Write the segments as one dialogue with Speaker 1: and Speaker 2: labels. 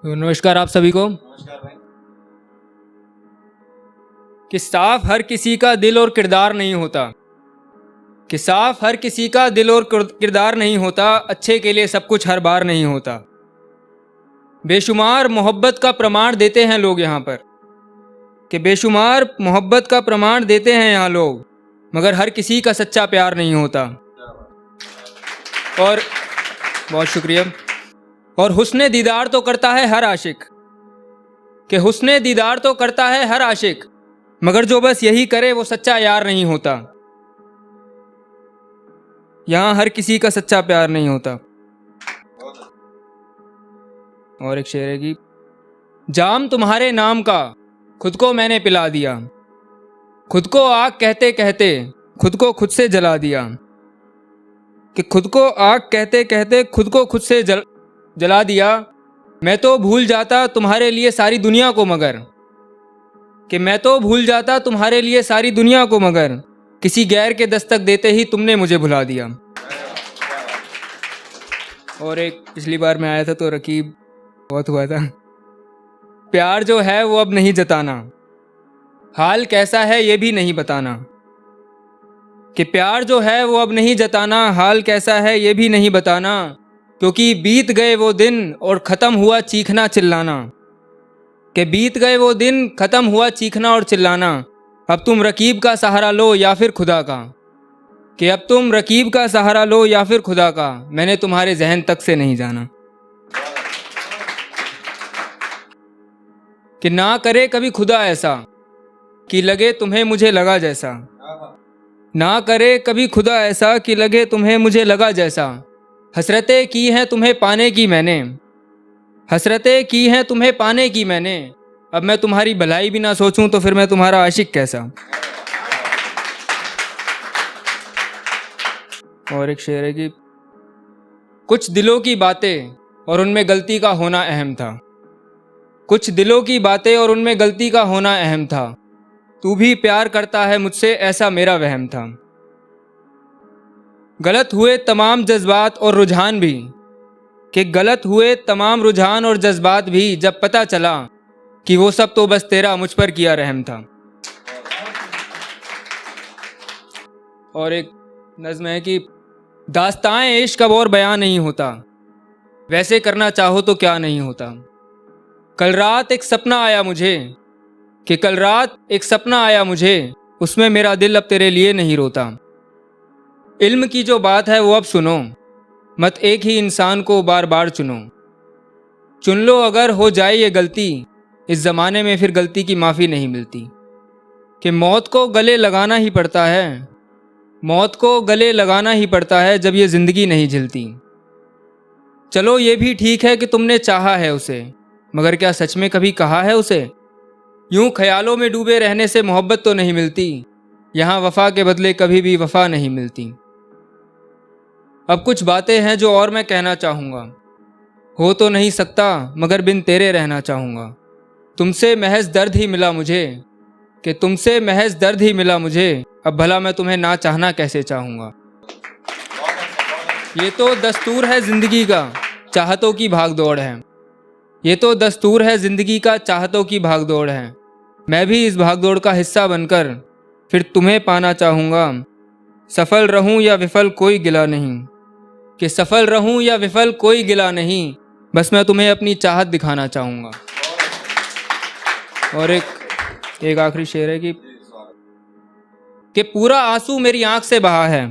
Speaker 1: तो नमस्कार आप सभी को।
Speaker 2: नमस्कार भाई।
Speaker 1: कि साफ हर किसी का दिल और किरदार नहीं होता। कि साफ हर किसी का दिल और किरदार नहीं होता। अच्छे के लिए सब कुछ हर बार नहीं होता। बेशुमार मोहब्बत का प्रमाण देते हैं लोग यहाँ पर। कि बेशुमार मोहब्बत का प्रमाण देते हैं यहाँ लोग, मगर हर किसी का सच्चा प्यार नहीं होता। और बहुत शुक्रिया। और हुस्ने दीदार तो करता है हर आशिक। कि हुस्ने दीदार तो करता है हर आशिक, मगर जो बस यही करे वो सच्चा यार नहीं होता। यहाँ हर किसी का सच्चा प्यार नहीं होता। और एक शेर है कि जाम तुम्हारे नाम का खुद को मैंने पिला दिया। खुद को आग कहते कहते खुद को खुद से जला दिया। कि खुद को आग कहते कहते खुद को खुद से जला दिया। मैं तो भूल जाता तुम्हारे लिए सारी दुनिया को, मगर कि मैं तो भूल जाता तुम्हारे लिए सारी दुनिया को, मगर किसी गैर के दस्तक देते ही तुमने मुझे भुला दिया। और एक पिछली बार मैं आया था तो रकीब बहुत हुआ था। प्यार जो है वो अब नहीं जताना, हाल कैसा है ये भी नहीं बताना। कि प्यार जो है वो अब नहीं जताना, हाल कैसा है ये भी नहीं बताना। क्योंकि बीत गए वो दिन और ख़त्म हुआ चीखना चिल्लाना। कि बीत गए वो दिन, ख़त्म हुआ चीखना और चिल्लाना। अब तुम रकीब का सहारा लो या फिर खुदा का। कि अब तुम रकीब का सहारा लो या फिर खुदा का, मैंने तुम्हारे जहन तक से नहीं जाना। कि ना करे कभी खुदा ऐसा कि लगे तुम्हें मुझे लगा जैसा। ना करे कभी खुदा ऐसा कि लगे तुम्हें मुझे लगा जैसा। हसरतें की हैं तुम्हें पाने की मैंने, हसरतें की हैं तुम्हें पाने की मैंने। अब मैं तुम्हारी भलाई भी ना सोचूं तो फिर मैं तुम्हारा आशिक कैसा। और एक शेर है कि कुछ दिलों की बातें और उनमें गलती का होना अहम था। कुछ दिलों की बातें और उनमें गलती का होना अहम था। तू भी प्यार करता है मुझसे ऐसा मेरा वहम था। गलत हुए तमाम जज्बात और रुझान भी, कि गलत हुए तमाम रुझान और जज्बात भी, जब पता चला कि वो सब तो बस तेरा मुझ पर किया रहम था। और एक नज़्म है कि दास्तान इश्क अब और बयां नहीं होता, वैसे करना चाहो तो क्या नहीं होता। कल रात एक सपना आया मुझे, कि कल रात एक सपना आया मुझे, उसमें मेरा दिल अब तेरे लिए नहीं रोता। इल्म की जो बात है वो अब सुनो, मत एक ही इंसान को बार बार चुनो। चुन लो अगर हो जाए ये गलती, इस ज़माने में फिर गलती की माफ़ी नहीं मिलती। कि मौत को गले लगाना ही पड़ता है, मौत को गले लगाना ही पड़ता है जब ये ज़िंदगी नहीं झिलती। चलो ये भी ठीक है कि तुमने चाहा है उसे, मगर क्या सच में कभी कहा है उसे। यूं ख्यालों में डूबे रहने से मोहब्बत तो नहीं मिलती, यहाँ वफ़ा के बदले कभी भी वफ़ा नहीं मिलती। अब कुछ बातें हैं जो और मैं कहना चाहूँगा, हो तो नहीं सकता मगर बिन तेरे रहना चाहूँगा। तुमसे महज दर्द ही मिला मुझे, कि तुमसे महज दर्द ही मिला मुझे, अब भला मैं तुम्हें ना चाहना कैसे चाहूँगा। ये तो दस्तूर है ज़िंदगी का, चाहतों की भाग दौड़ है। ये तो दस्तूर है ज़िंदगी का, चाहतों की भाग दौड़ है। मैं भी इस भाग दौड़ का हिस्सा बनकर फिर तुम्हें पाना चाहूँगा। सफल रहूँ या विफल कोई गिला नहीं, कि सफल रहूँ या विफल कोई गिला नहीं, बस मैं तुम्हें अपनी चाहत दिखाना चाहूँगा। और एक आखिरी शेर है कि पूरा आंसू मेरी आंख से बहा है,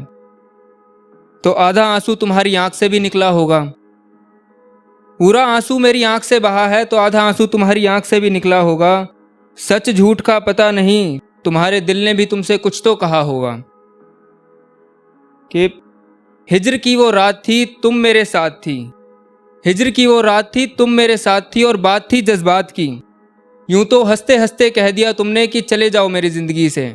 Speaker 1: तो आधा आंसू तुम्हारी आंख से भी निकला होगा। पूरा आंसू मेरी आंख से बहा है तो आधा आंसू तुम्हारी आंख से भी निकला होगा। सच झूठ का पता नहीं, तुम्हारे दिल ने भी तुमसे कुछ तो कहा होगा। कि हिज्र की वो रात थी तुम मेरे साथ थी, हिज्र की वो रात थी तुम मेरे साथ थी, और बात थी जज्बात की। यूं तो हंसते हंसते कह दिया तुमने कि चले जाओ मेरी ज़िंदगी से।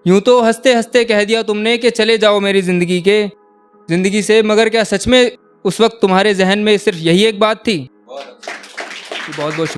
Speaker 1: यूं तो हंसते हंसते कह दिया तुमने कि चले जाओ मेरी ज़िंदगी से, मगर क्या सच में उस वक्त तुम्हारे जहन में सिर्फ यही एक बात थी। बहुत बहुत